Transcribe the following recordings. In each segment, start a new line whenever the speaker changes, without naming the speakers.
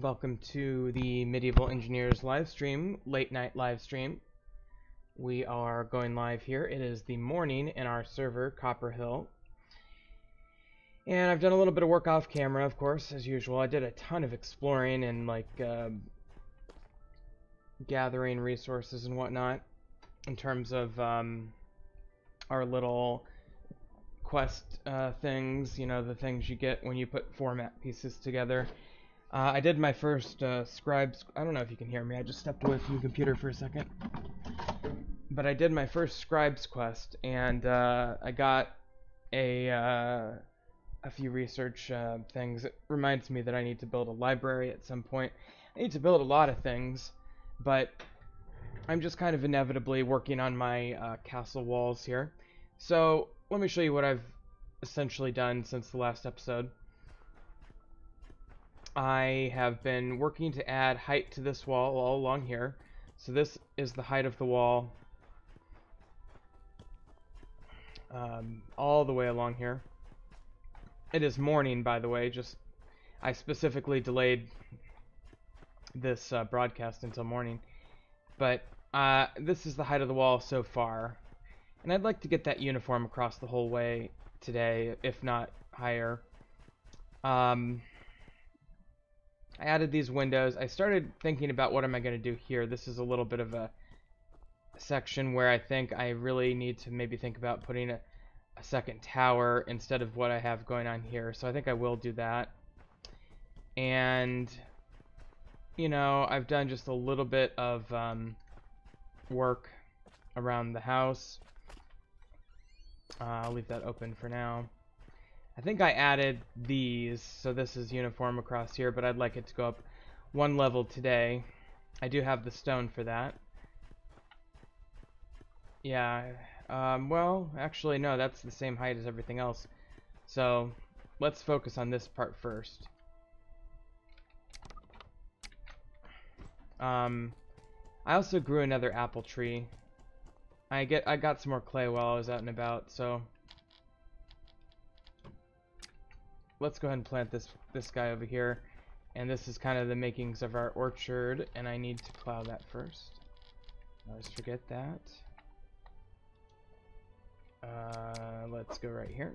Welcome to the Medieval Engineers live stream, late night live stream. We are going live here. It is the morning in our server, Copper Hill. And I've done a little bit of work off camera, of course, as usual. I did a ton of exploring and gathering resources and whatnot in terms of our little quest things, you know, the things you get when you put format pieces together. I did my first scribes. I don't know if you can hear me. I just stepped away from the computer for a second. But I did my first scribes quest, and I got a few research things. It reminds me that I need to build a library at some point. I need to build a lot of things, but I'm just kind of inevitably working on my castle walls here. So let me show you what I've essentially done since the last episode. I have been working to add height to this wall all along here. So this is the height of the wall all the way along here. It is morning, by the way. I specifically delayed this broadcast until morning. But this is the height of the wall so far. And I'd like to get that uniform across the whole way today, if not higher. I added these windows. I started thinking about what am I going to do here. This is a little bit of a section where I think I really need to maybe think about putting a second tower instead of what I have going on here. So I think I will do that. And, you know, I've done just a little bit of work around the house. I'll leave that open for now. I think I added these, so this is uniform across here, but I'd like it to go up one level today. I do have the stone for that. Yeah, well, actually, no, that's the same height as everything else. So, let's focus on this part first. I also grew another apple tree. I got some more clay while I was out and about, so let's go ahead and plant this guy over here. And this is kind of the makings of our orchard, and I need to plow that first. I always forget that. Let's go right here.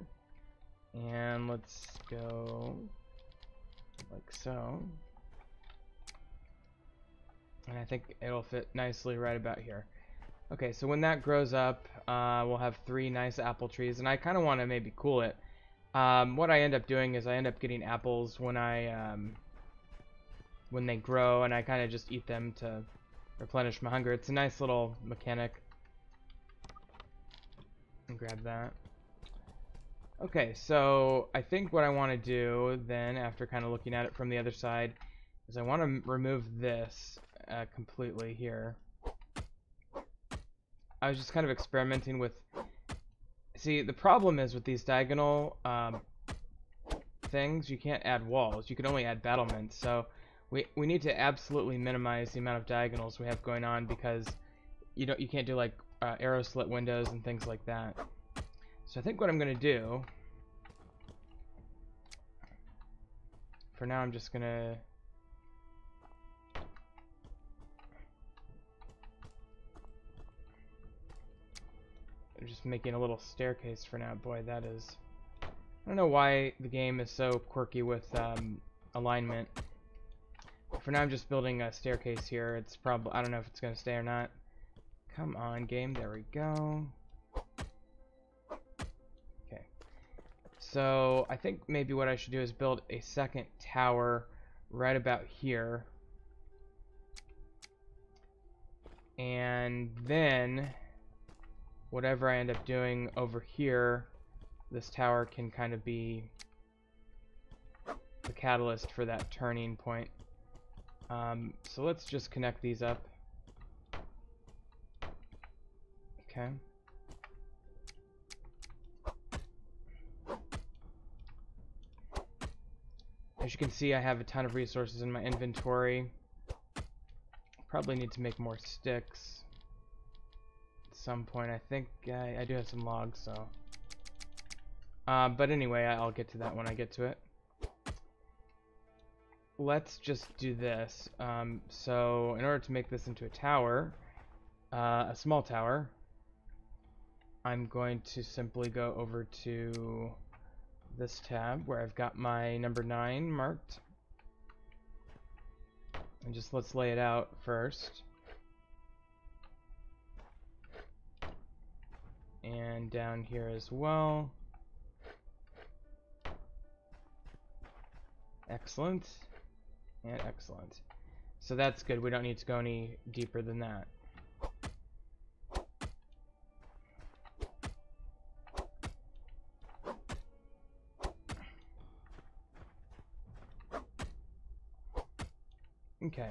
And let's go like so. And I think it'll fit nicely right about here. Okay, so when that grows up, we'll have 3 nice apple trees, and I kind of want to maybe cool it. What I end up doing is I end up getting apples when they grow, and I kind of just eat them to replenish my hunger. It's a nice little mechanic. And grab that. Okay, so I think what I want to do then, after kind of looking at it from the other side, is I want to remove this completely here. I was just kind of experimenting with. See, the problem is with these diagonal things, you can't add walls. You can only add battlements. So we need to absolutely minimize the amount of diagonals we have going on, because you can't do like arrow slit windows and things like that. So I think what I'm gonna do for now, I'm just gonna making a little staircase for now. Boy, that is, I don't know why the game is so quirky with alignment. For now, I'm just building a staircase here. It's probably, I don't know if it's gonna stay or not. Come on, game. There we go. Okay. So I think maybe what I should do is build a second tower right about here. And then whatever I end up doing over here, this tower can kind of be the catalyst for that turning point. So let's just connect these up. Okay. As you can see, I have a ton of resources in my inventory. Probably need to make more sticks at some point. I think I do have some logs, so. But anyway, I'll get to that when I get to it. let's just do this. So in order to make this into a tower, a small tower, I'm going to simply go over to this tab where I've got my number 9 marked. And just let's lay it out first. And down here as well. Excellent. And excellent. So that's good. We don't need to go any deeper than that. Okay.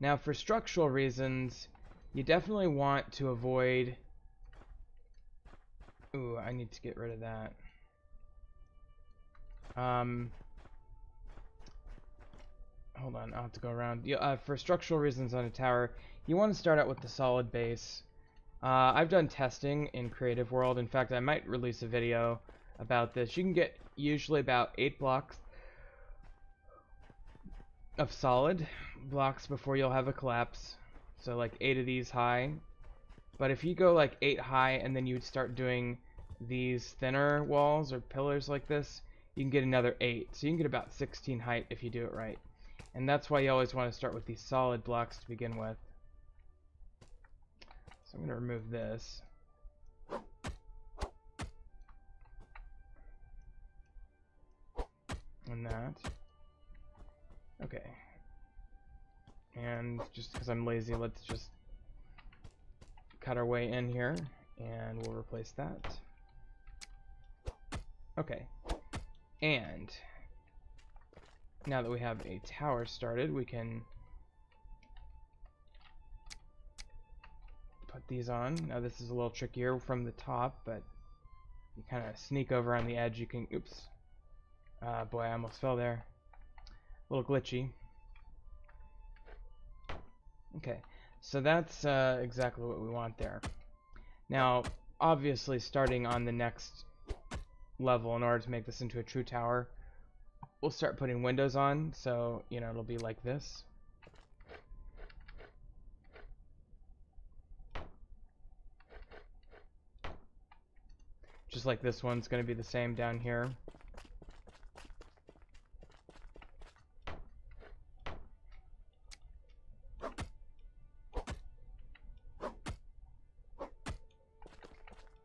Now for structural reasons, you definitely want to avoid... Ooh, I need to get rid of that. Hold on, I'll have to go around. For structural reasons on a tower, you want to start out with the solid base. I've done testing in Creative World. In fact, I might release a video about this. You can get usually about 8 blocks of solid blocks before you'll have a collapse. So like 8 of these high. But if you go like 8 high and then you start doing these thinner walls or pillars like this, you can get another 8. So you can get about 16 height if you do it right. And that's why you always want to start with these solid blocks to begin with. So I'm going to remove this. And that. Okay. And just because I'm lazy, let's just cut our way in here. And we'll replace that. Okay. And now that we have a tower started, we can put these on. Now this is a little trickier from the top, but you kind of sneak over on the edge. You can, oops. Boy, I almost fell there. A little glitchy. Okay, so that's exactly what we want there. Now, obviously, starting on the next level, in order to make this into a true tower, we'll start putting windows on, so, you know, it'll be like this. Just like this one's going to be the same down here.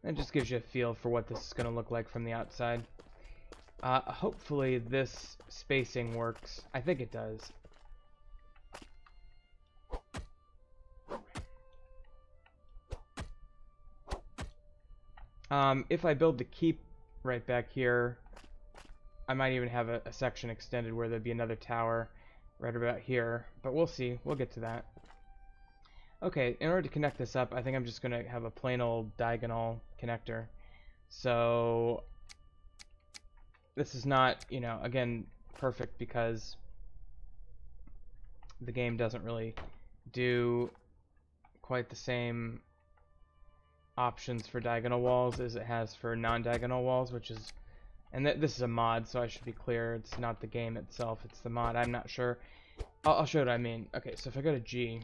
It just gives you a feel for what this is going to look like from the outside. Hopefully this spacing works. I think it does. If I build the keep right back here, I might even have a section extended where there'd be another tower right about here. But we'll see. We'll get to that. Okay, in order to connect this up, I think I'm just going to have a plain old diagonal connector. So this is not, you know, again, perfect because the game doesn't really do quite the same options for diagonal walls as it has for non-diagonal walls, which is, and this is a mod, so I should be clear, it's not the game itself, it's the mod. I'm not sure. I'll show you what I mean. Okay, so if I go to G,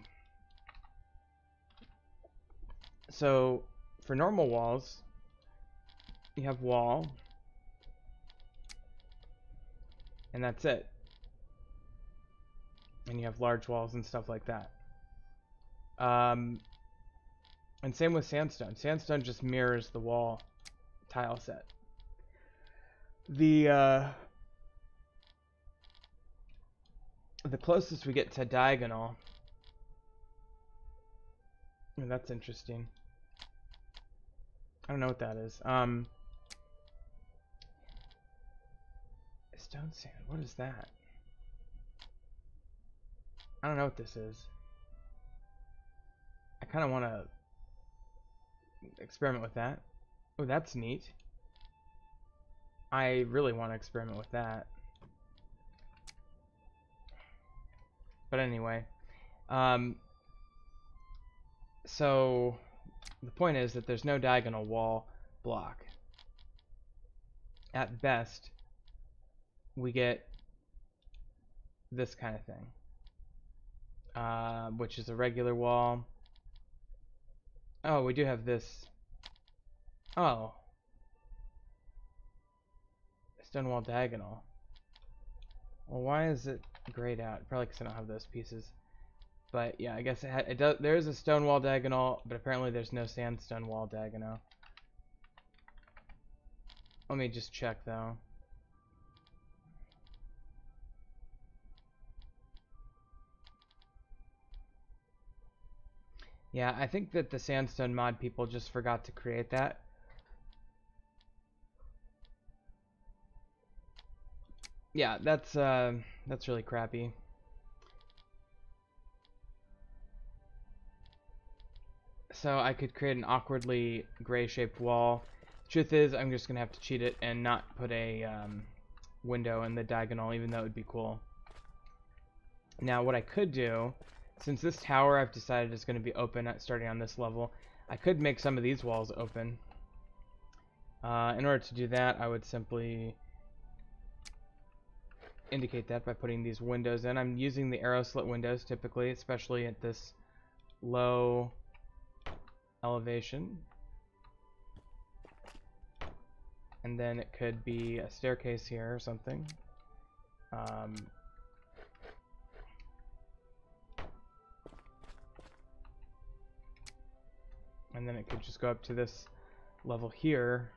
so for normal walls, you have wall, and that's it. And you have large walls and stuff like that. And same with sandstone. Sandstone just mirrors the wall tile set. The closest we get to diagonal, and that's interesting. I don't know what that is. Stone sand. What is that? I don't know what this is. I kind of want to experiment with that. Oh, that's neat. I really want to experiment with that. But anyway, so the point is that there's no diagonal wall block. At best, we get this kind of thing, which is a regular wall. Oh, we do have this. Oh, stone wall diagonal. Well, why is it grayed out? Probably because I don't have those pieces. But yeah, I guess it does. There is a stone wall diagonal, but apparently there's no sandstone wall diagonal. Let me just check though. Yeah, I think that the sandstone mod people just forgot to create that. Yeah, that's really crappy. So I could create an awkwardly gray-shaped wall. Truth is, I'm just gonna have to cheat it and not put a window in the diagonal, even though it would be cool. Now, what I could do, since this tower I've decided is going to be open starting on this level, I could make some of these walls open. In order to do that, I would simply indicate that by putting these windows in. I'm using the arrow slit windows typically, especially at this low elevation. And then it could be a staircase here or something. And then it could just go up to this level here,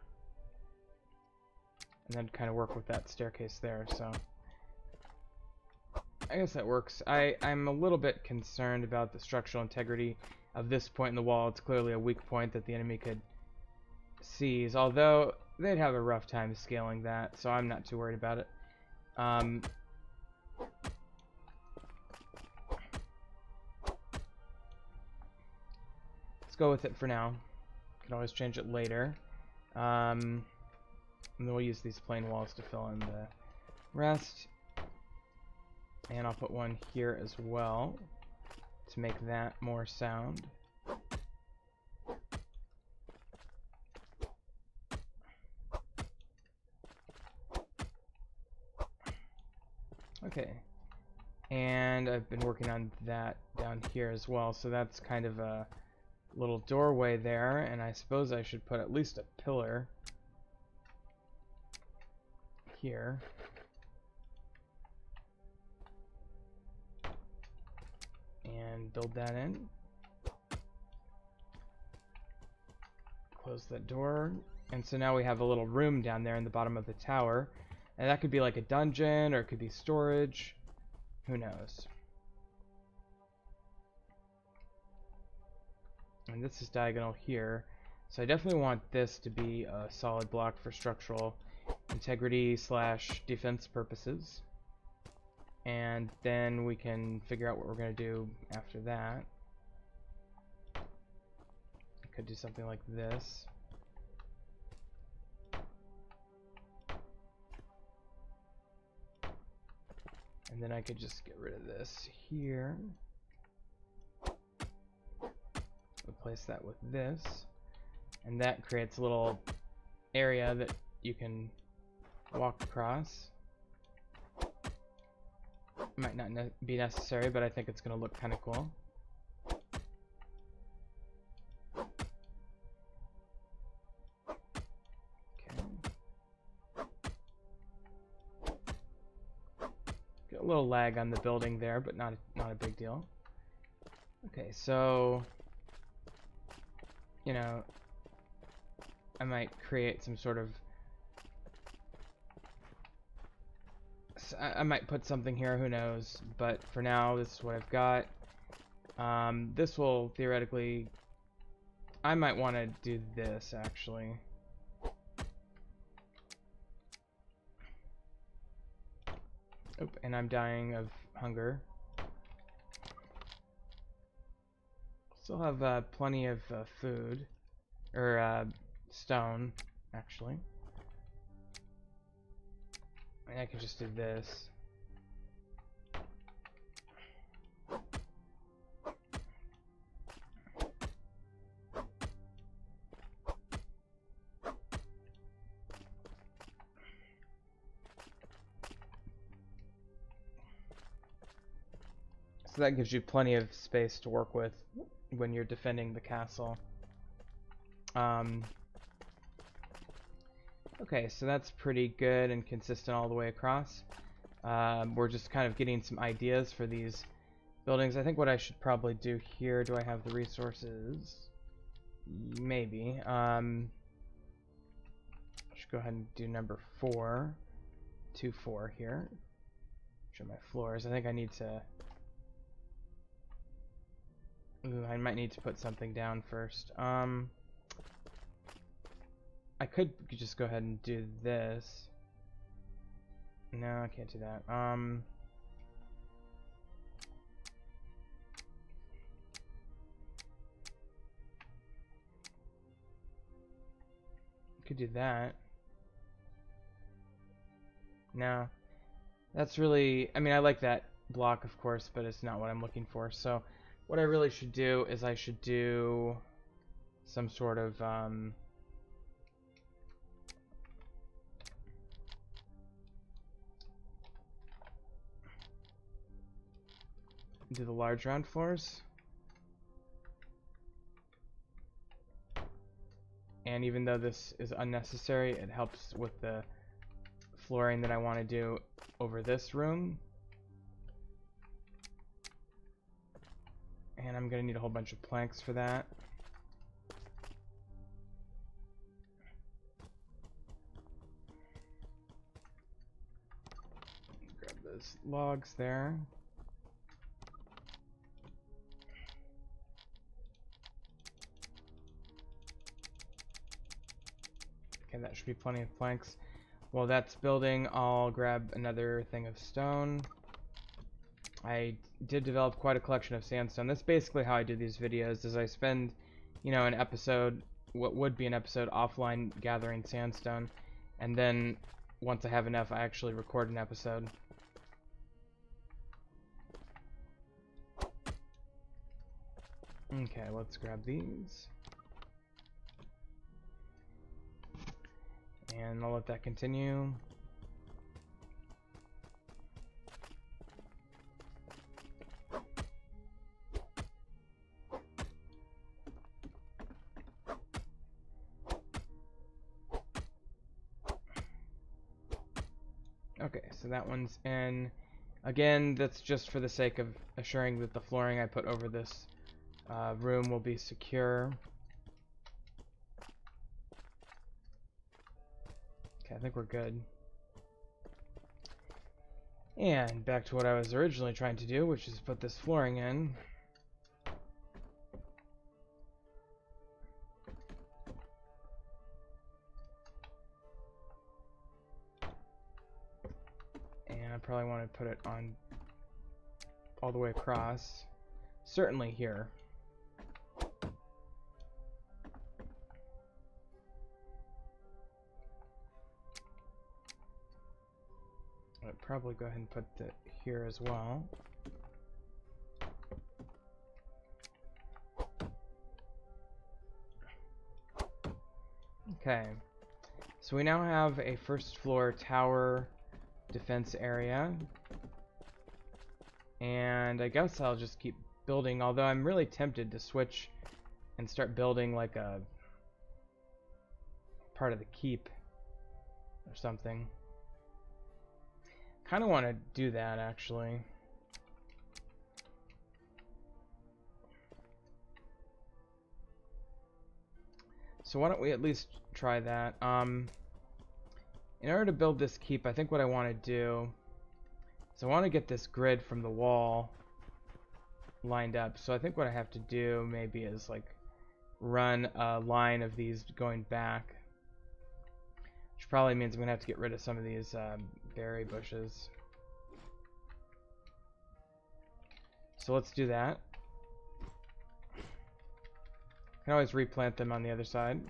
and then kind of work with that staircase there. So I guess that works. I'm a little bit concerned about the structural integrity of this point in the wall. It's clearly a weak point that the enemy could seize, although they'd have a rough time scaling that, so I'm not too worried about it. Let's go with it for now. Can always change it later. And then we'll use these plain walls to fill in the rest. And I'll put one here as well to make that more sound. Okay. And I've been working on that down here as well, so that's kind of a little doorway there, and I suppose I should put at least a pillar here. And build that in. Close that door. And so now we have a little room down there in the bottom of the tower. And that could be like a dungeon, or it could be storage. Who knows? And this is diagonal here. So I definitely want this to be a solid block for structural integrity / defense purposes. And then we can figure out what we're going to do after that. I could do something like this. And then I could just get rid of this here. Replace that with this. And that creates a little area that you can walk across. Might not be necessary, but I think it's going to look kind of cool. Okay. Get a little lag on the building there, but not a big deal. Okay, so you know, I might create some sort of I might put something here, who knows, but for now this is what I've got. This will theoretically, I might want to do this actually. Oop, and I'm dying of hunger. Still have plenty of food, or stone actually. And I can just do this. So that gives you plenty of space to work with when you're defending the castle. Okay, so that's pretty good and consistent all the way across. We're just kind of getting some ideas for these buildings. I think what I should probably do here, do I have the resources? Maybe. I should go ahead and do number 4. 2, 4 here. Show my floors. I think I need to... Ooh, I might need to put something down first. I could just go ahead and do this. No, I can't do that. Could do that. No. That's really... I mean, I like that block, of course, but it's not what I'm looking for. So, what I really should do is I should do some sort of... do the large round floors. And even though this is unnecessary, it helps with the flooring that I want to do over this room. And I'm going to need a whole bunch of planks for that. Grab those logs there. Okay, that should be plenty of planks. While that's building, I'll grab another thing of stone. I did develop quite a collection of sandstone. That's basically how I do these videos, is I spend, you know, an episode, what would be an episode, offline gathering sandstone. And then, once I have enough, I actually record an episode. Okay, let's grab these. And I'll let that continue. Okay, so that one's in. Again, that's just for the sake of assuring that the flooring I put over this room will be secure. Okay, I think we're good. And back to what I was originally trying to do, which is put this flooring in. And I probably want to put it on all the way across. Certainly here. I'd probably go ahead and put it here as well. Okay, so we now have a first floor tower defense area, and I guess I'll just keep building, although I'm really tempted to switch and start building like a part of the keep or something. Kind of want to do that, actually. So why don't we at least try that? In order to build this keep, I think what I want to do is I want to get this grid from the wall lined up. So I think what I have to do maybe is like run a line of these going back, which probably means I'm gonna have to get rid of some of these berry bushes. So let's do that. I can always replant them on the other side.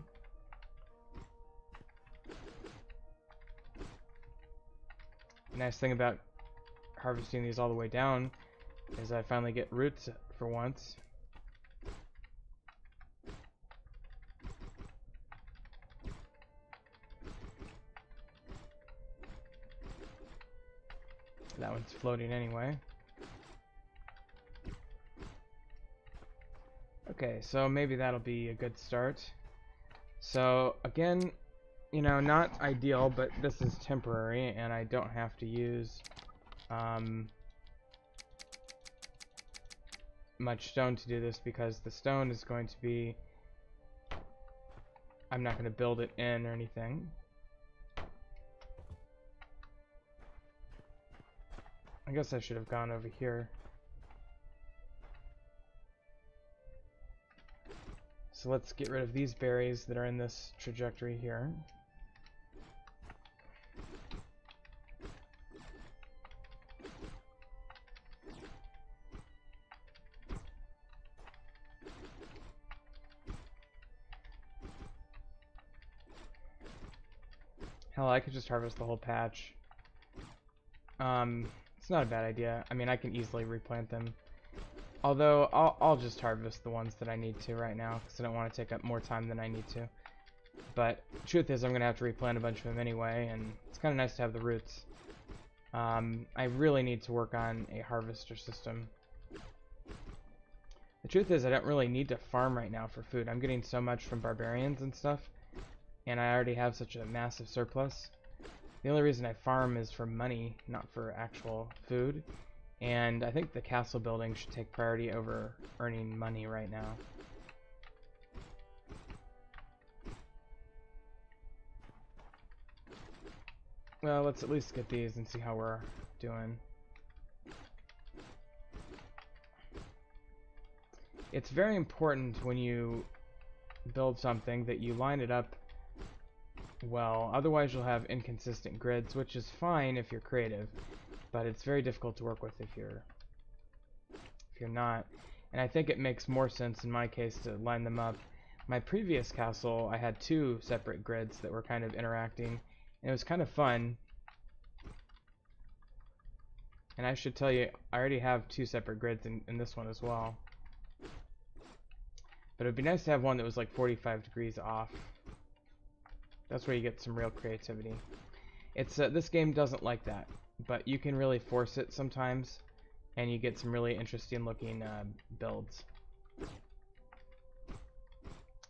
The nice thing about harvesting these all the way down is I finally get roots for once. That one's floating anyway. Okay, so maybe that'll be a good start. So again, you know, not ideal, but this is temporary, and I don't have to use much stone to do this because the stone is going to be, I'm not going to build it in or anything. I guess I should have gone over here. So let's get rid of these berries that are in this trajectory here. Hell, I could just harvest the whole patch. It's not a bad idea. I mean, I can easily replant them. Although, I'll just harvest the ones that I need to right now, because I don't want to take up more time than I need to. But, truth is, I'm going to have to replant a bunch of them anyway, and it's kind of nice to have the roots. I really need to work on a harvester system. The truth is, I don't really need to farm right now for food. I'm getting so much from barbarians and stuff, and I already have such a massive surplus. The only reason I farm is for money, not for actual food. And I think the castle building should take priority over earning money right now. Well, let's at least get these and see how we're doing. It's very important when you build something that you line it up well, otherwise you'll have inconsistent grids, which is fine if you're creative, but it's very difficult to work with if you're not. And I think it makes more sense in my case to line them up. My previous castle, I had two separate grids that were kind of interacting, and it was kind of fun. And I should tell you, I already have two separate grids in this one as well. But it would be nice to have one that was like 45 degrees off. That's where you get some real creativity. It's this game doesn't like that, but you can really force it sometimes, and you get some really interesting looking builds.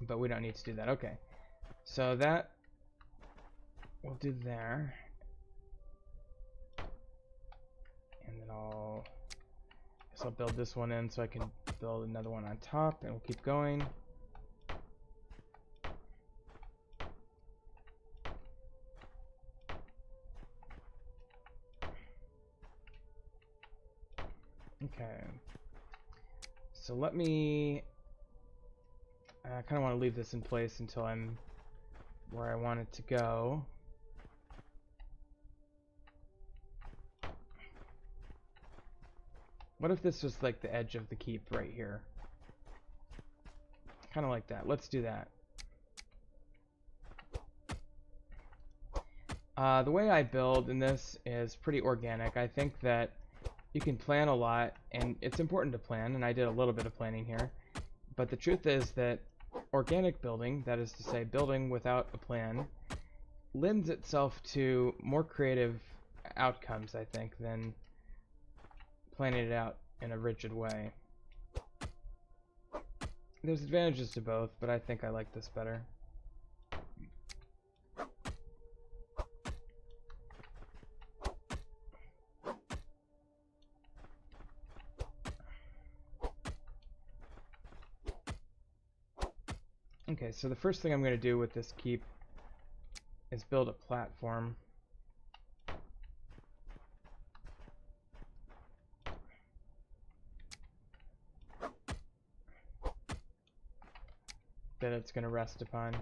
But we don't need to do that. Okay, so that we'll do there, and then I'll build this one in so I can build another one on top, and we'll keep going. Okay, so let me, I kind of want to leave this in place until I'm where I want it to go. What if this was like the edge of the keep right here? Kind of like that. Let's do that. The way I build in this is pretty organic. I think that you can plan a lot, and it's important to plan, and I did a little bit of planning here. But the truth is that organic building, that is to say building without a plan, lends itself to more creative outcomes, I think, than planning it out in a rigid way. There's advantages to both, but I think I like this better. Okay, so the first thing I'm going to do with this keep is build a platform. That it's going to rest upon.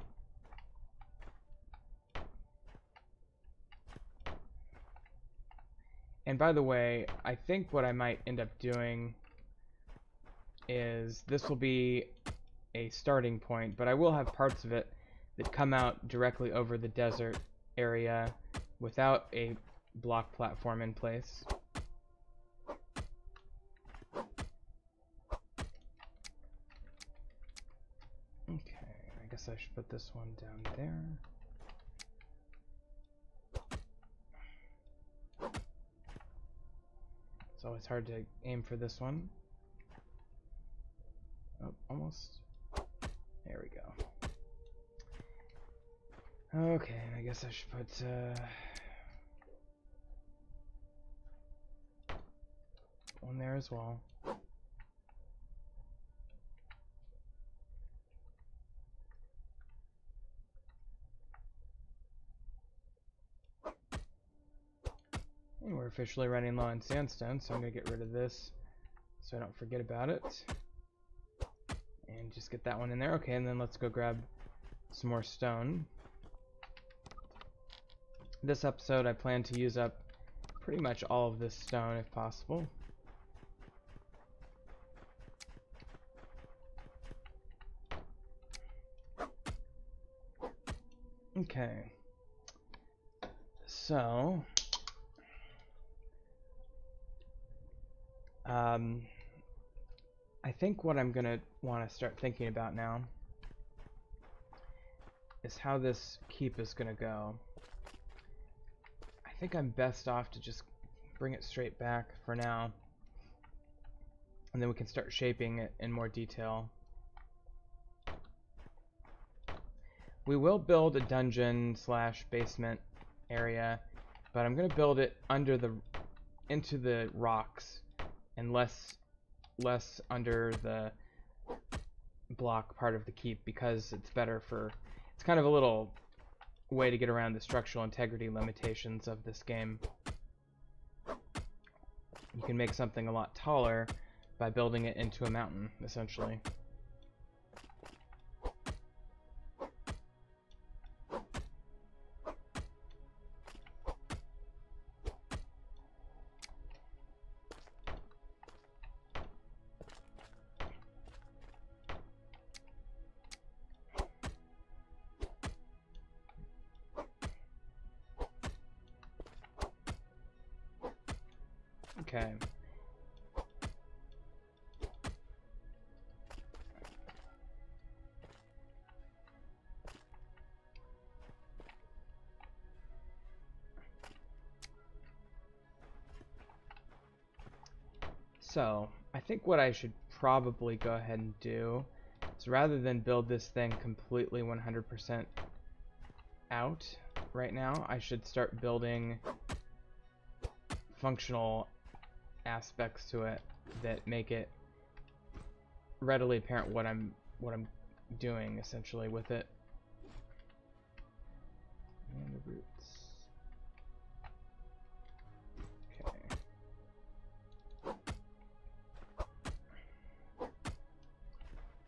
And by the way, I think what I might end up doing is this will be a starting point, but I will have parts of it that come out directly over the desert area without a block platform in place. Okay, I guess I should put this one down there. It's always hard to aim for this one. Oh, almost. There we go. Okay, I guess I should put one there as well. And we're officially running low on sandstone, so I'm going to get rid of this so I don't forget about it. And just get that one in there. Okay, and then let's go grab some more stone. This episode I plan to use up pretty much all of this stone if possible. Okay. So I think what I'm gonna want to start thinking about now is how this keep is gonna go. I think I'm best off to just bring it straight back for now, and then we can start shaping it in more detail. We will build a dungeon slash basement area, but I'm gonna build it into the rocks and less under the block part of the keep, because it's better for, it's kind of a little way to get around the structural integrity limitations of this game. You can make something a lot taller by building it into a mountain, essentially. Okay. So, I think what I should probably go ahead and do is, rather than build this thing completely 100% out right now, I should start building functional aspects to it that make it readily apparent what I'm doing essentially with it. And the roots. Okay.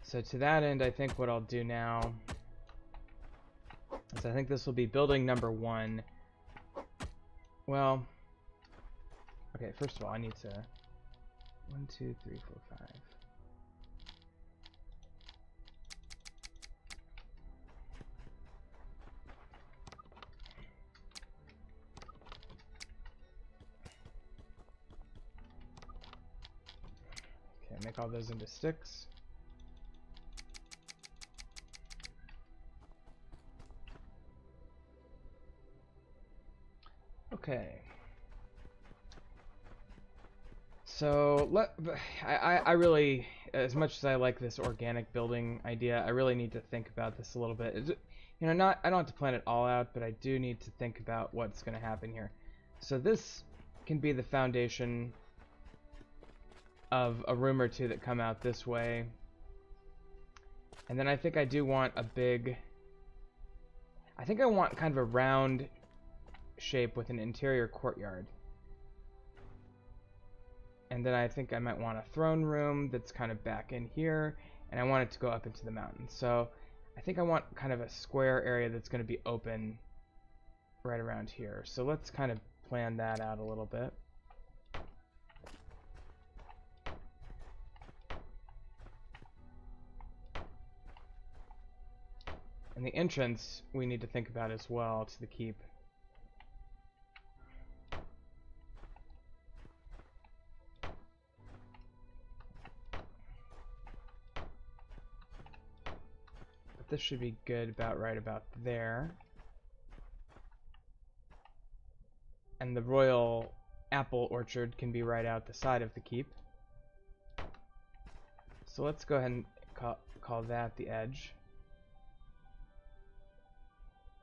So to that end, I think what I'll do now is, I think this will be building number 1. Well, okay, first of all, I need to 1, 2, 3, 4, 5. Okay, make all those into sticks. Okay. So I really, as much as I like this organic building idea, I really need to think about this a little bit. You know, I don't have to plan it all out, but I do need to think about what's going to happen here. So this can be the foundation of a room or two that come out this way. And then I think I do want a big, I think I want kind of a round shape with an interior courtyard. And then I think I might want a throne room that's kind of back in here, and I want it to go up into the mountain. So I think I want kind of a square area that's going to be open right around here. So let's kind of plan that out a little bit. And the entrance we need to think about as well to the keep. This should be good about right about there. And the royal apple orchard can be right out the side of the keep. So let's go ahead and call that the edge.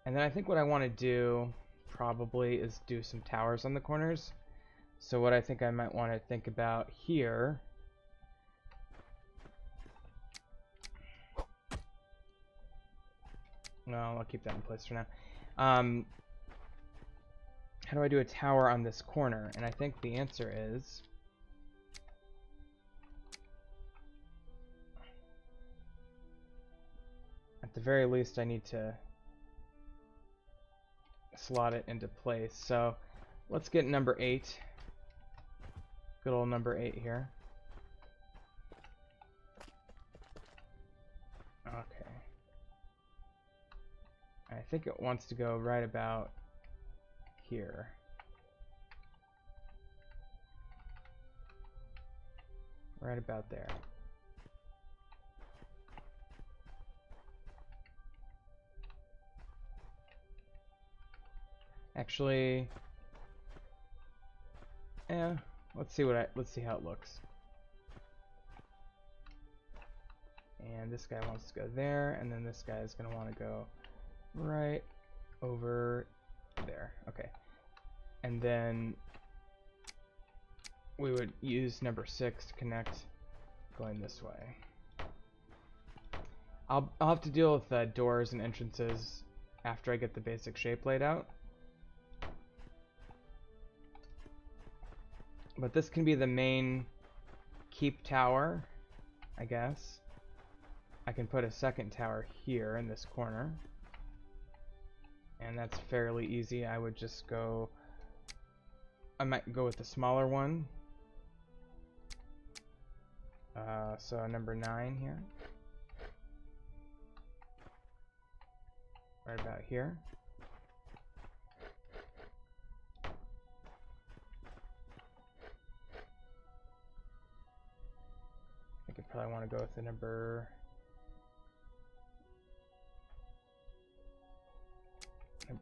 And then I think what I want to do probably is do some towers on the corners. So what I think I might want to think about here, well, I'll keep that in place for now. How do I do a tower on this corner? And I think the answer is at the very least I need to slot it into place. So let's get number 8. Good old number 8 here. Okay. I think it wants to go right about here. Right about there. Actually, let's see how it looks. And this guy wants to go there, and then this guy is going to want to go right over there. Okay. And then we would use number 6 to connect going this way. I'll have to deal with doors and entrances after I get the basic shape laid out. But this can be the main keep tower, I guess. I can put a second tower here in this corner. And that's fairly easy. I would just go... I might go with the smaller one. So number 9 here. Right about here. I think I probably want to go with the number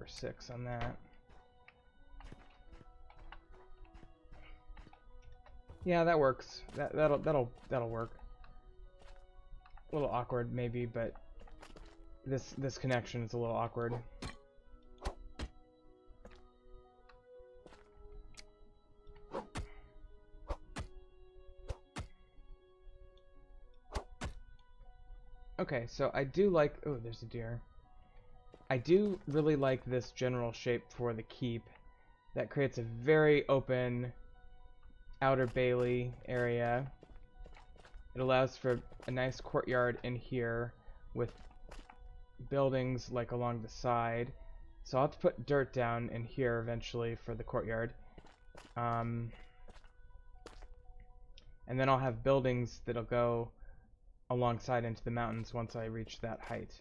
6 on that. Yeah, that works. That'll work. A little awkward maybe, but this connection is a little awkward. Okay, so I do like... Oh, there's a deer. I do really like this general shape for the keep. That creates a very open outer bailey area. It allows for a nice courtyard in here with buildings like along the side. So I'll have to put dirt down in here eventually for the courtyard. And then I'll have buildings that'll go alongside into the mountains once I reach that height.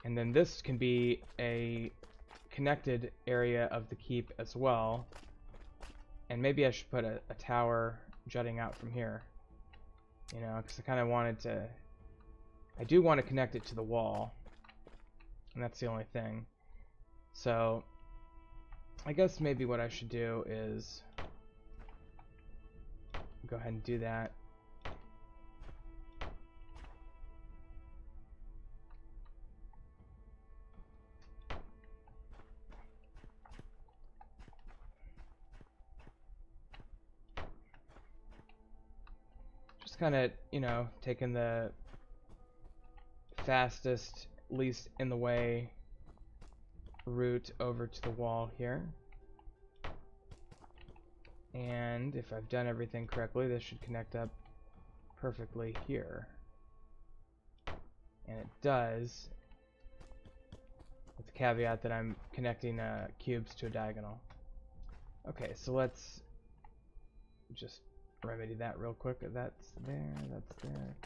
And then this can be a connected area of the keep as well. And maybe I should put a tower jutting out from here. You know, because I kind of wanted to... I do want to connect it to the wall. And that's the only thing. So, I guess maybe what I should do is go ahead and do that. Just kind of, you know, taking the fastest, least in the way route over to the wall here. And if I've done everything correctly, this should connect up perfectly here. And it does, with the caveat that I'm connecting cubes to a diagonal. Okay, so let's just remedy that real quick. That's there, that's there.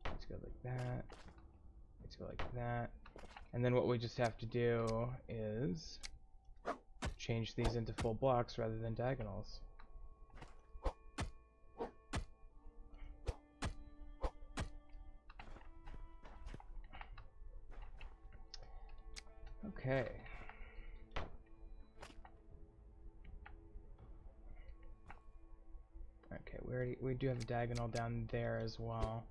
Let's go like that. Let's go like that. And then what we just have to do is change these into full blocks rather than diagonals. Okay. Okay, we do have a diagonal down there as well.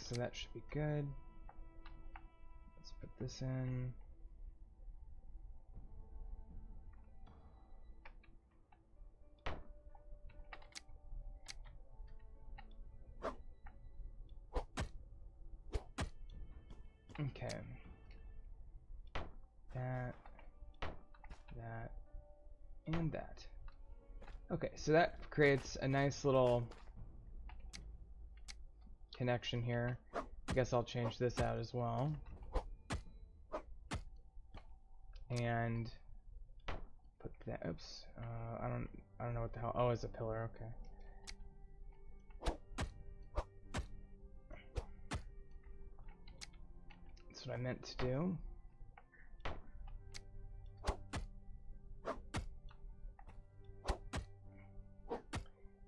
so that should be good. Let's put this in. Okay. That, and that. Okay, so that creates a nice little connection here. I guess I'll change this out as well. And put that, oops, I don't know what the hell, oh, it's a pillar, okay. That's what I meant to do.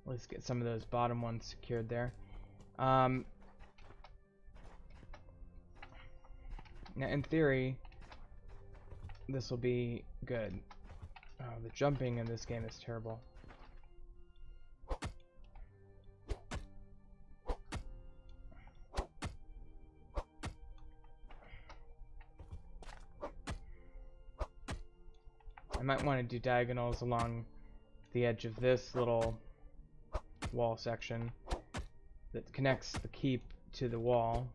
Let's get some of those bottom ones secured there. Now, in theory, this will be good. Oh, the jumping in this game is terrible. I might want to do diagonals along the edge of this little wall section that connects the keep to the wall.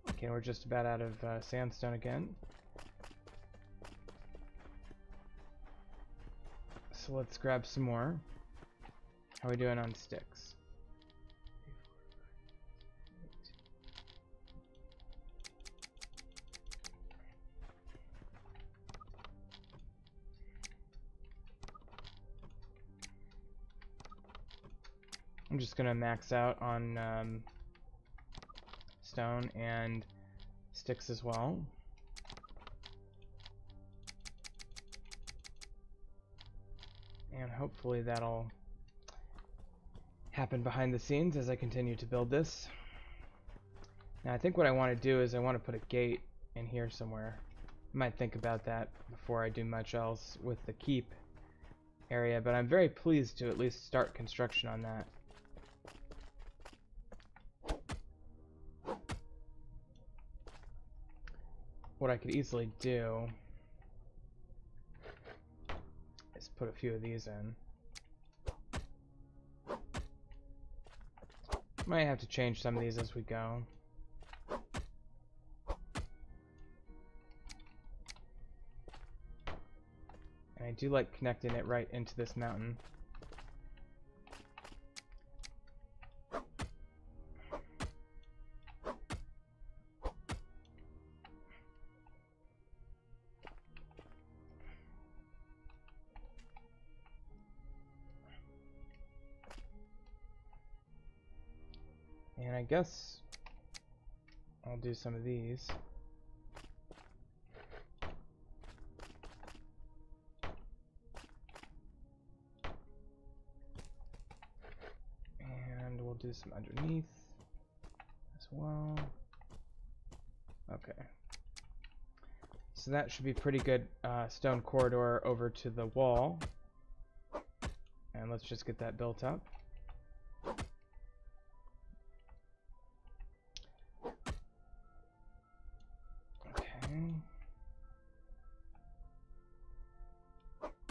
Okay, we're just about out of sandstone again. So let's grab some more. How are we doing on sticks? I'm just gonna max out on stone and sticks as well. And hopefully that'll happen behind the scenes as I continue to build this. Now I think what I want to do is I want to put a gate in here somewhere. I might think about that before I do much else with the keep area, but I'm very pleased to at least start construction on that. What I could easily do is put a few of these in. Might have to change some of these as we go. And I do like connecting it right into this mountain. And I guess I'll do some of these. And we'll do some underneath as well. Okay. So that should be pretty good stone corridor over to the wall. And let's just get that built up.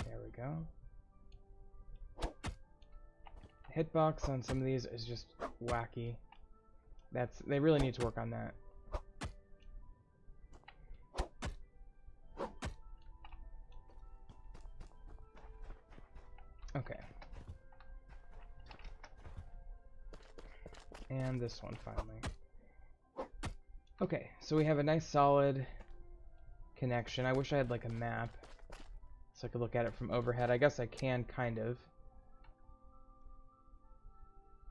There we go. The hitbox on some of these is just wacky. They really need to work on that. Okay. And this one finally. Okay, so we have a nice solid connection. I wish I had like a map so I could look at it from overhead. I guess I can, kind of.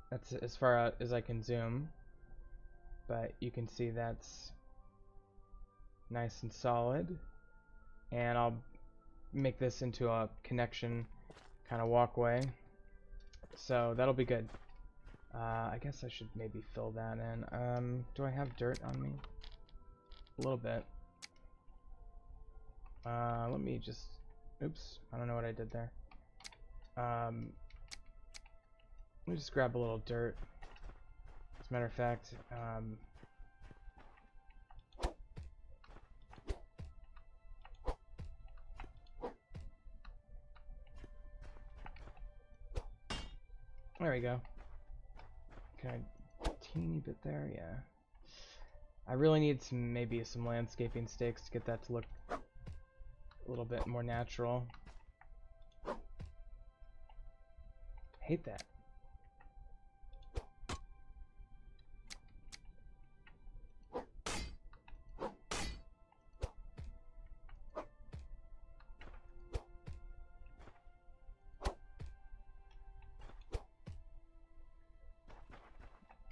That's as far out as I can zoom. But you can see that's nice and solid. And I'll make this into a connection kind of walkway. So that'll be good. I guess I should maybe fill that in. Do I have dirt on me? A little bit. Let me just... Oops, I don't know what I did there. Let me just grab a little dirt. As a matter of fact, there we go. Okay, teeny bit there, yeah. I really need maybe some landscaping stakes to get that to look a little bit more natural. Hate that.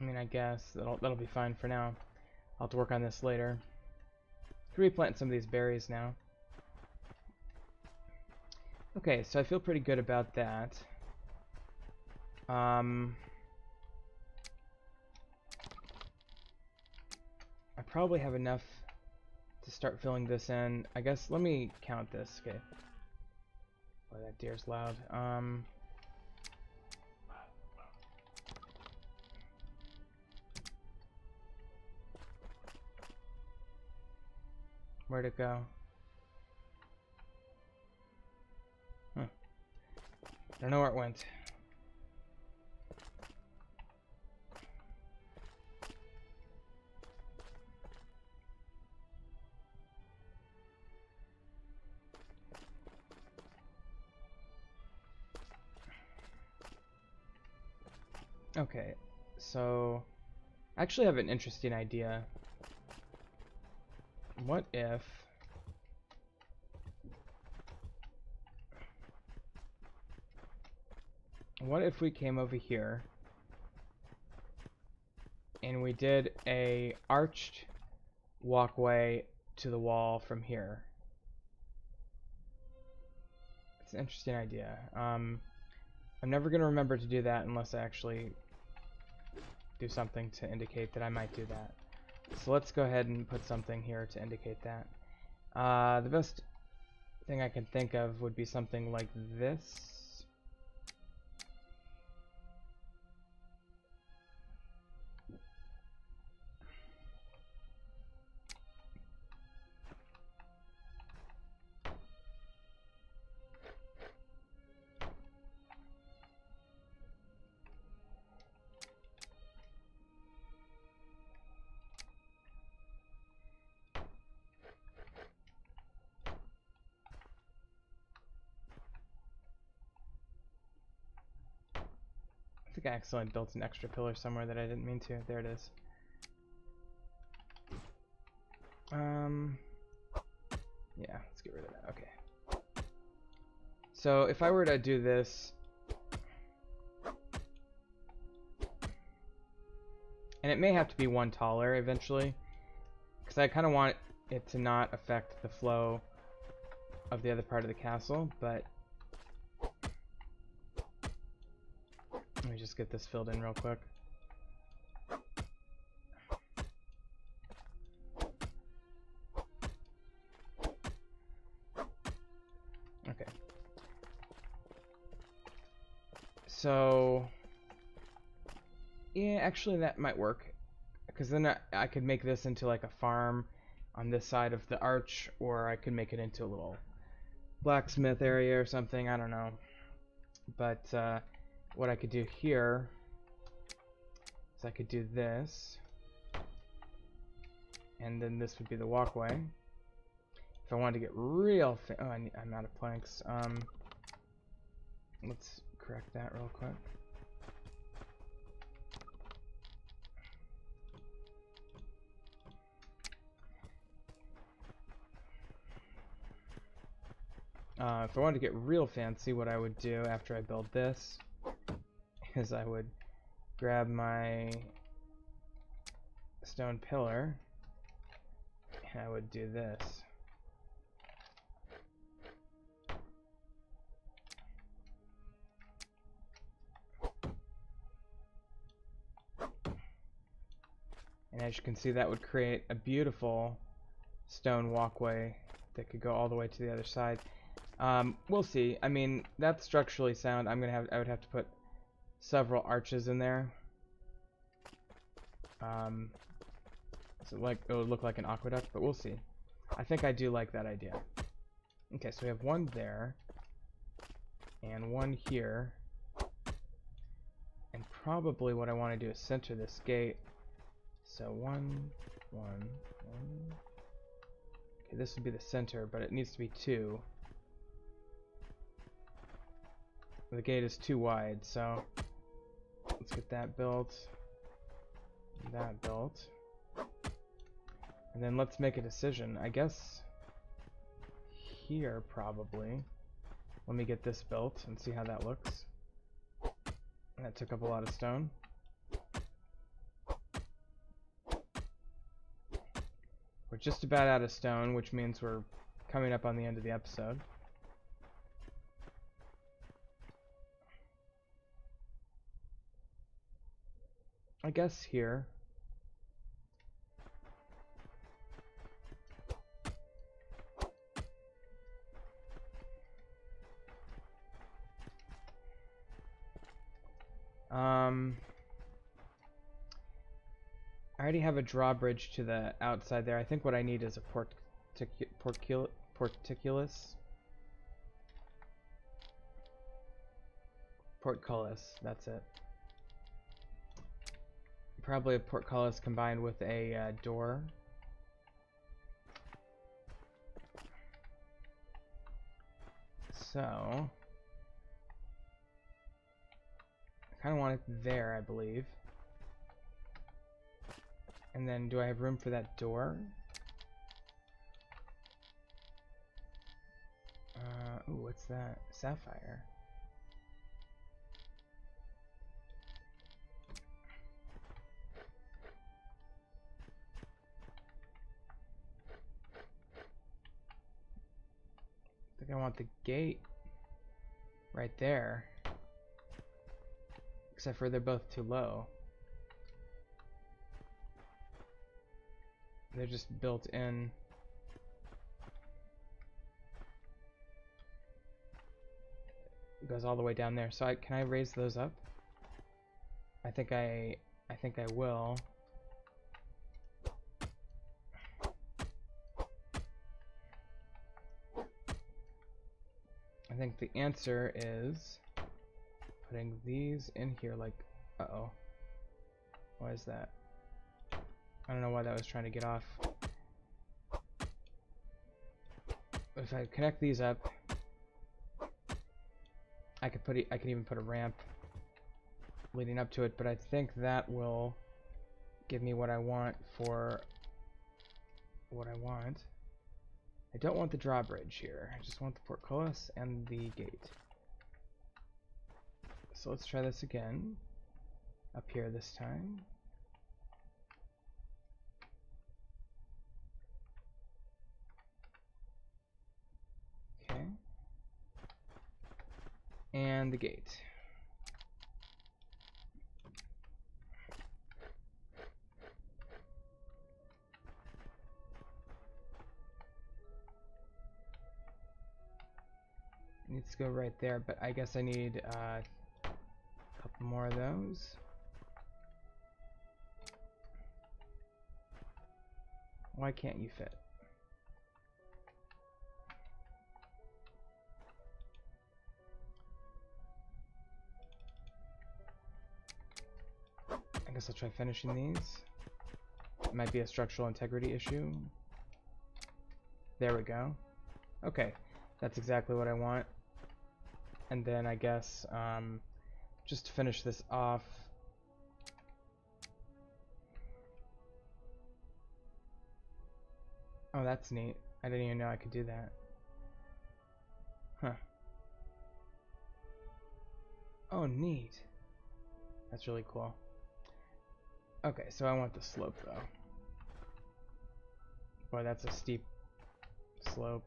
I mean, I guess that'll be fine for now. I'll have to work on this later. Could replant some of these berries now. Okay, so I feel pretty good about that. I probably have enough to start filling this in. I guess let me count this. Okay. Boy, that deer's loud. Where'd it go? Huh. I don't know where it went. Okay, so I actually have an interesting idea. What if we came over here and we did a arched walkway to the wall from here? It's an interesting idea. I'm never gonna remember to do that unless I actually do something to indicate that I might do that. So let's go ahead and put something here to indicate that. The best thing I can think of would be something like this. I think I accidentally built an extra pillar somewhere that I didn't mean to. There it is. Yeah, let's get rid of that. Okay. So if I were to do this, and it may have to be one taller eventually, because I kind of want it to not affect the flow of the other part of the castle, but let me just get this filled in real quick. Okay. So, yeah, actually that might work, because then I could make this into like a farm on this side of the arch, or I could make it into a little blacksmith area or something, I don't know. But what I could do here is I could do this, and then this would be the walkway. If I wanted to get real oh, I'm out of planks. Let's correct that real quick. If I wanted to get real fancy, what I would do after I build this is I would grab my stone pillar and I would do this. And as you can see, that would create a beautiful stone walkway that could go all the way to the other side. We'll see. I mean, that's structurally sound. I would have to put several arches in there. So like it would look like an aqueduct, but we'll see. I think I do like that idea. Okay, so we have one there and one here. And probably what I want to do is center this gate. So one. Okay, this would be the center, but it needs to be 2. The gate is too wide, so let's get that built. That built. And then let's make a decision. I guess here, probably. Let me get this built and see how that looks. That took up a lot of stone. We're just about out of stone, which means we're coming up on the end of the episode. I guess here. I already have a drawbridge to the outside there. I think what I need is a portcullis, that's it. Probably a portcullis combined with a door. So I kind of want it there, I believe. And then do I have room for that door? Ooh, what's that? Sapphire. I think I want the gate right there. Except for they're both too low. They're just built in. It goes all the way down there. So can I raise those up? I think I will. I think the answer is putting these in here like, uh-oh. Why is that? I don't know why that was trying to get off. If I connect these up, I could even put a ramp leading up to it, but I think that will give me what I want for what I want. I don't want the drawbridge here. I just want the portcullis and the gate. So let's try this again. Up here this time. Okay. And the gate. Needs to go right there, but I guess I need a couple more of those. Why can't you fit? I guess I'll try finishing these. It might be a structural integrity issue. There we go. Okay, that's exactly what I want. And then I guess just to finish this off, oh, that's neat. I didn't even know I could do that. Huh. Oh, neat. That's really cool. Okay, so I want the slope though. Boy, that's a steep slope.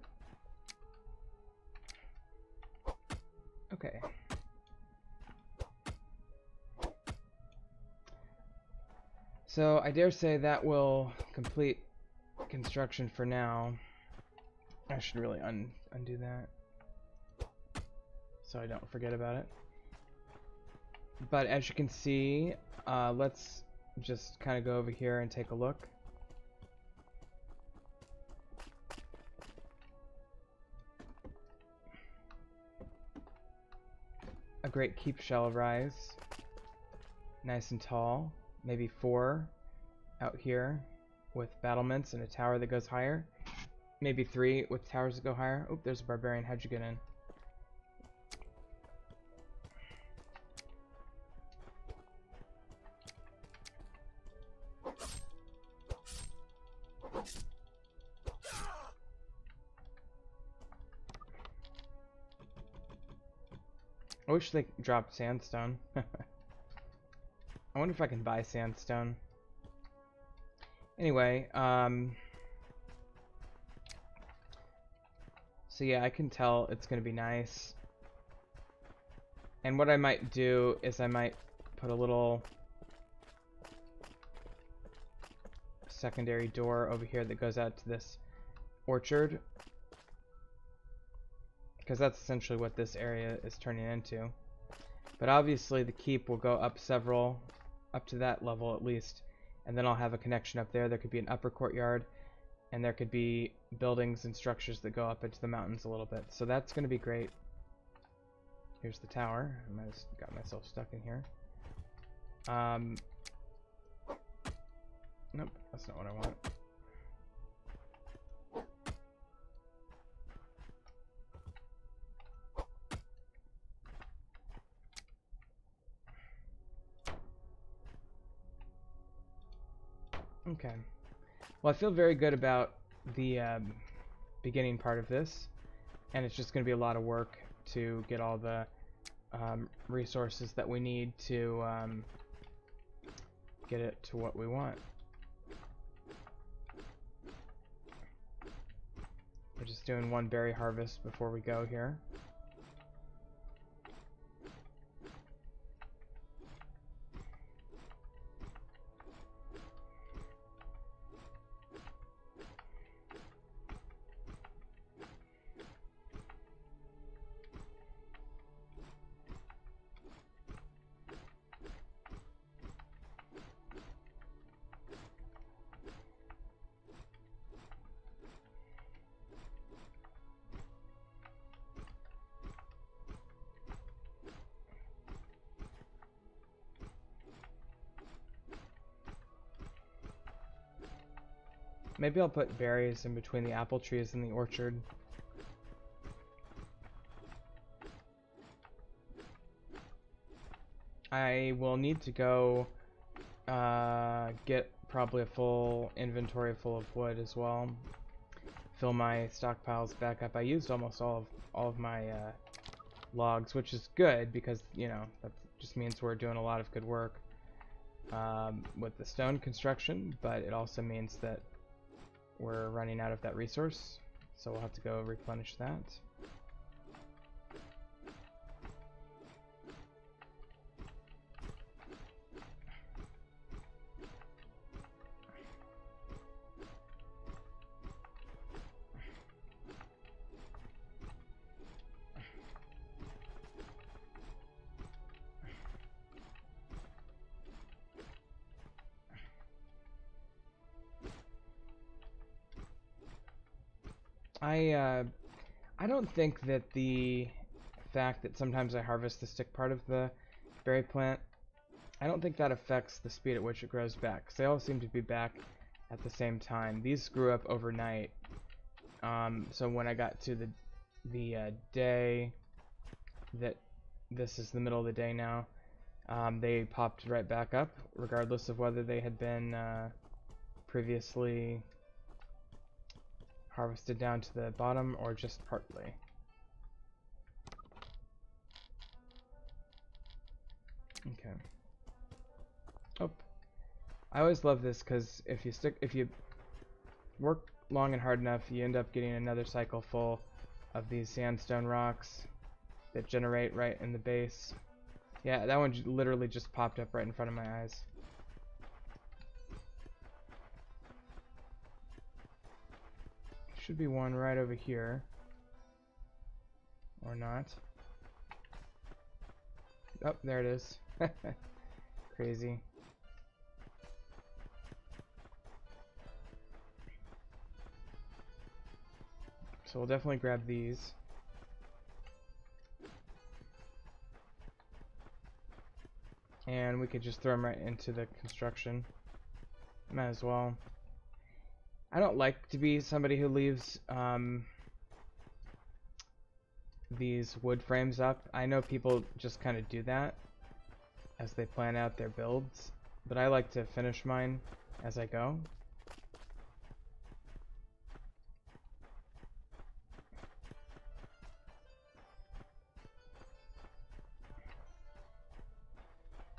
Okay. So I dare say that will complete construction for now. I should really undo that so I don't forget about it. But as you can see, let's just kind of go over here and take a look. A great keep shall rise, nice and tall, maybe 4 out here with battlements and a tower that goes higher, maybe 3 with towers that go higher. Oh, there's a barbarian. How'd you get in? I wish they dropped sandstone. I wonder if I can buy sandstone. Anyway, so yeah, I can tell it's gonna be nice. And what I might do is I might put a little secondary door over here that goes out to this orchard, because that's essentially what this area is turning into. But obviously the keep will go up up to that level at least, and then I'll have a connection up there. There could be an upper courtyard, and there could be buildings and structures that go up into the mountains a little bit. So that's going to be great. Here's the tower. I might have got myself stuck in here. Nope, that's not what I want. Okay. Well, I feel very good about the beginning part of this, and it's just going to be a lot of work to get all the resources that we need to get it to what we want. We're just doing one berry harvest before we go here. Maybe I'll put berries in between the apple trees in the orchard. I will need to go get probably a full inventory full of wood as well. Fill my stockpiles back up. I used almost all of my logs, which is good because, you know, that just means we're doing a lot of good work with the stone construction, but it also means that we're running out of that resource, so we'll have to go replenish that. I don't think that the fact that sometimes I harvest the stick part of the berry plant, I don't think that affects the speed at which it grows back, because they all seem to be back at the same time. These grew up overnight, so when I got to the day that this is the middle of the day now, they popped right back up, regardless of whether they had been previously harvested down to the bottom or just partly. Okay. Oh, I always love this because if you work long and hard enough, you end up getting another cycle full of these sandstone rocks that generate right in the base. Yeah, that one literally just popped up right in front of my eyes. should be one right over here. Or not. Oh, there it is. Crazy. So we'll definitely grab these. And we could just throw them right into the construction. Might as well. I don't like to be somebody who leaves these wood frames up. I know people just kind of do that as they plan out their builds, but I like to finish mine as I go.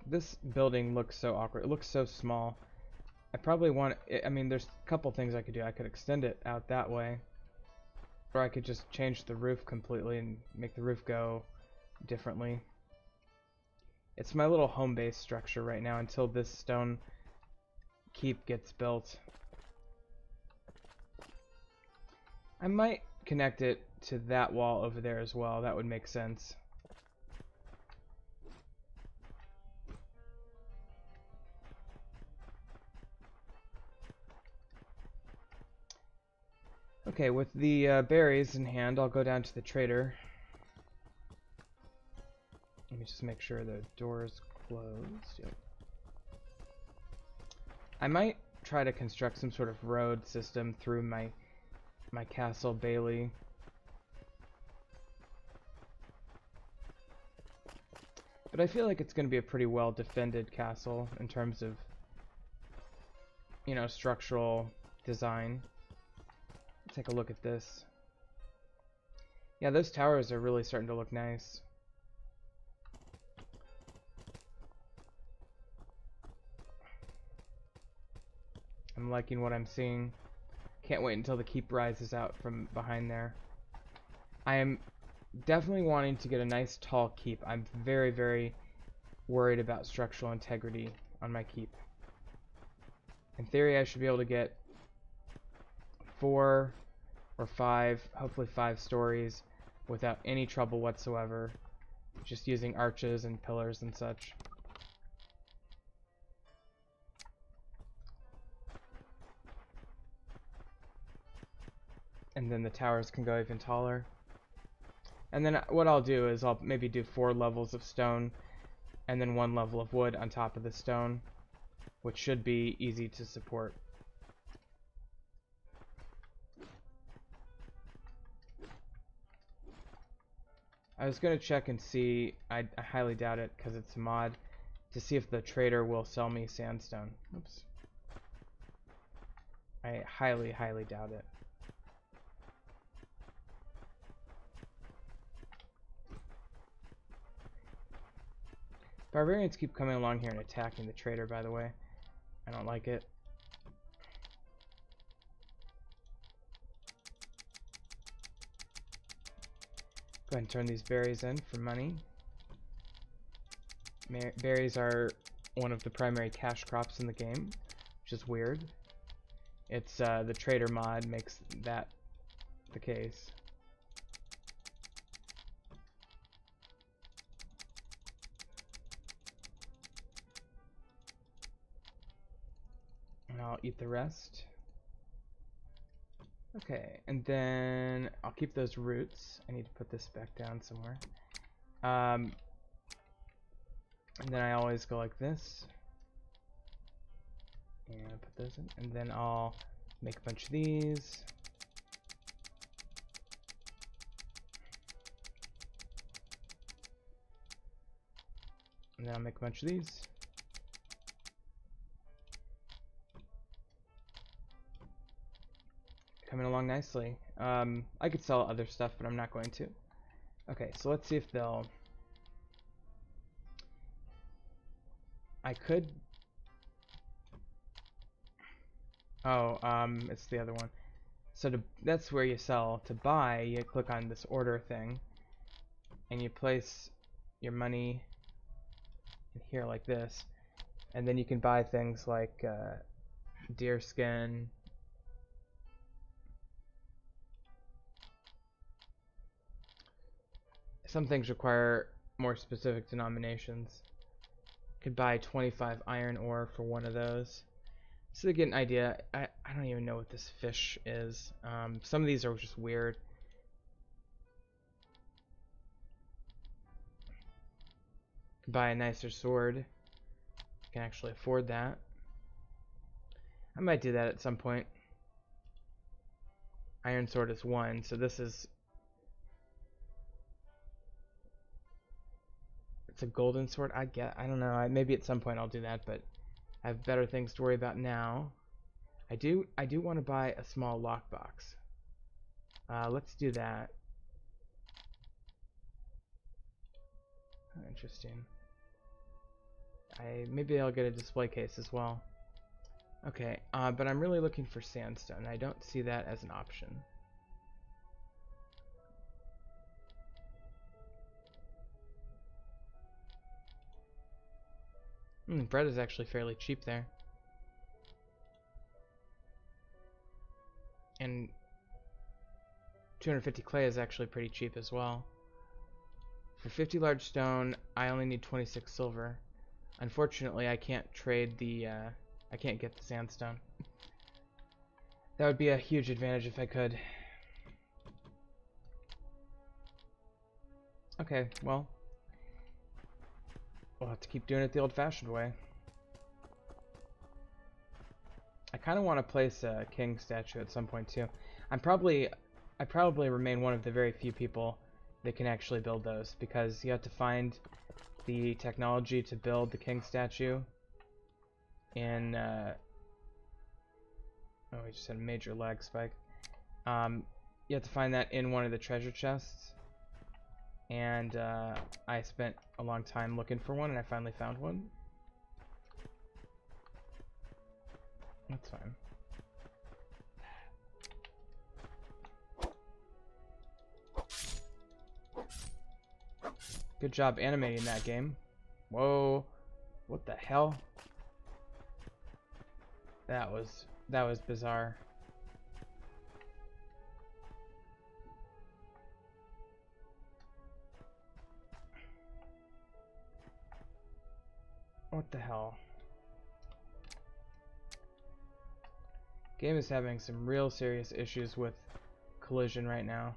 This building looks so awkward. It looks so small. I probably want it, I mean, there's a couple things I could do. I could extend it out that way, or I could just change the roof completely and make the roof go differently. It's my little home base structure right now until this stone keep gets built. I might connect it to that wall over there as well. That would make sense. Okay, with the berries in hand, I'll go down to the trader. Let me just make sure the door's closed. Yep. I might try to construct some sort of road system through my castle bailey. But I feel like it's going to be a pretty well defended castle in terms of, you know, structural design. Take a look at this. Yeah, those towers are really starting to look nice. I'm liking what I'm seeing. Can't wait until the keep rises out from behind there. I am definitely wanting to get a nice tall keep. I'm very, very worried about structural integrity on my keep. In theory, I should be able to get 4 or 5, hopefully 5 stories without any trouble whatsoever, just using arches and pillars and such. And then the towers can go even taller. And then what I'll do is I'll maybe do 4 levels of stone and then 1 level of wood on top of the stone, which should be easy to support. I was going to check and see, I highly doubt it because it's a mod, to see if the trader will sell me sandstone. Oops. I highly, highly doubt it. Barbarians keep coming along here and attacking the trader, by the way. I don't like it. Go ahead and turn these berries in for money. Berries are one of the primary cash crops in the game, which is weird. It's the trader mod makes that the case. And I'll eat the rest. Okay, and then I'll keep those roots. I need to put this back down somewhere. And then I always go like this. And I'll put those in. And then I'll make a bunch of these. And then I'll make a bunch of these. Coming along nicely. I could sell other stuff, but I'm not going to. Okay, so let's see if they'll... I could... Oh, it's the other one. So that's where you sell. To buy, you click on this order thing, and you place your money in here like this, and then you can buy things like deer skin, Some things require more specific denominations. Could buy 25 iron ore for one of those. So to get an idea, I don't even know what this fish is. Some of these are just weird. Could buy a nicer sword. Can actually afford that. I might do that at some point. Iron sword is 1, so this is... It's a golden sword? I don't know. Maybe at some point I'll do that, but I have better things to worry about now. I do want to buy a small lockbox. Let's do that. Interesting. Maybe I'll get a display case as well. Okay, but I'm really looking for sandstone. I don't see that as an option. Bread is actually fairly cheap there. And 250 clay is actually pretty cheap as well. For 50 large stone, I only need 26 silver. Unfortunately, I can't trade the, I can't get the sandstone. That would be a huge advantage if I could. Okay, well, we'll have to keep doing it the old-fashioned way. I kind of want to place a king statue at some point too. I probably remain one of the very few people that can actually build those, because you have to find the technology to build the king statue in oh, we just had a major lag spike. You have to find that in one of the treasure chests, and I spent a long time looking for one, and I finally found one. That's fine. Good job animating that game. Whoa. What the hell? That was bizarre. What the hell? Game is having some real serious issues with collision right now.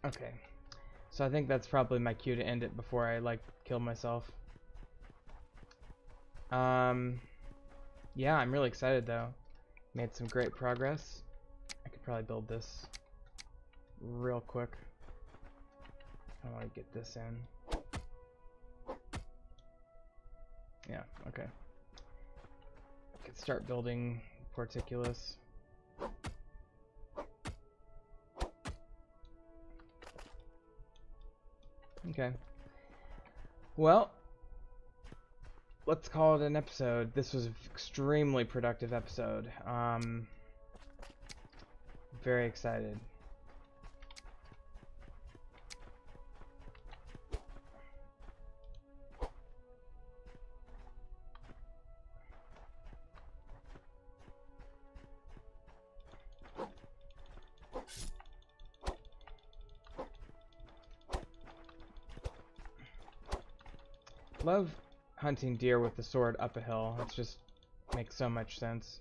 Okay. So I think that's probably my cue to end it before I, like, kill myself. Yeah, I'm really excited, though. Made some great progress. I could probably build this real quick. I want to get this in. Yeah, okay. I could start building Porticulus. Okay. Well, let's call it an episode. This was an extremely productive episode. Very excited. Love hunting deer with the sword up a hill. It just makes so much sense.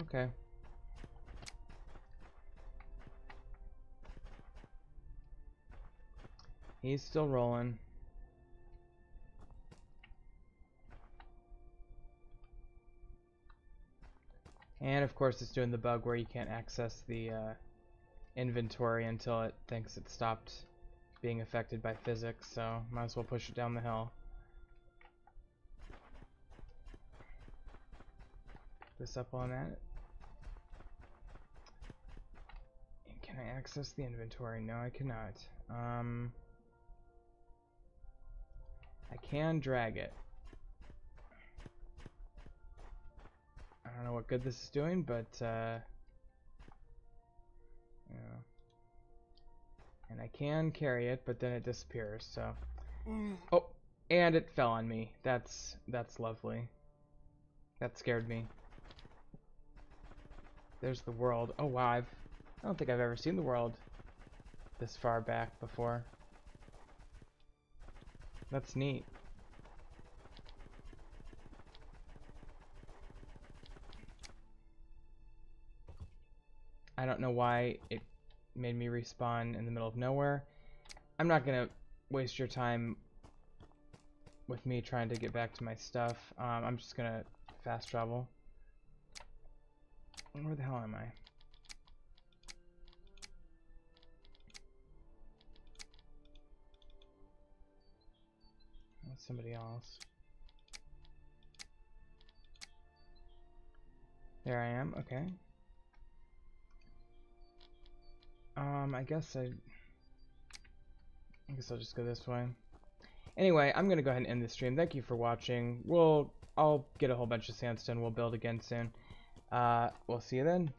Okay. He's still rolling. And of course it's doing the bug where you can't access the inventory until it thinks it stopped being affected by physics, so might as well push it down the hill. This up on that. Can I access the inventory? No, I cannot. I can drag it. I don't know what good this is doing, but, yeah. And I can carry it, but then it disappears, so... Oh, and it fell on me. That's lovely. That scared me. There's the world. Oh, wow, I don't think I've ever seen the world this far back before. That's neat. I don't know why it made me respawn in the middle of nowhere. I'm not gonna waste your time with me trying to get back to my stuff. I'm just gonna fast travel. Where the hell am I? That's somebody else. There I am, okay. I guess I'll just go this way. Anyway, I'm gonna go ahead and end the stream. Thank you for watching. I'll get a whole bunch of sandstone. We'll build again soon. We'll see you then.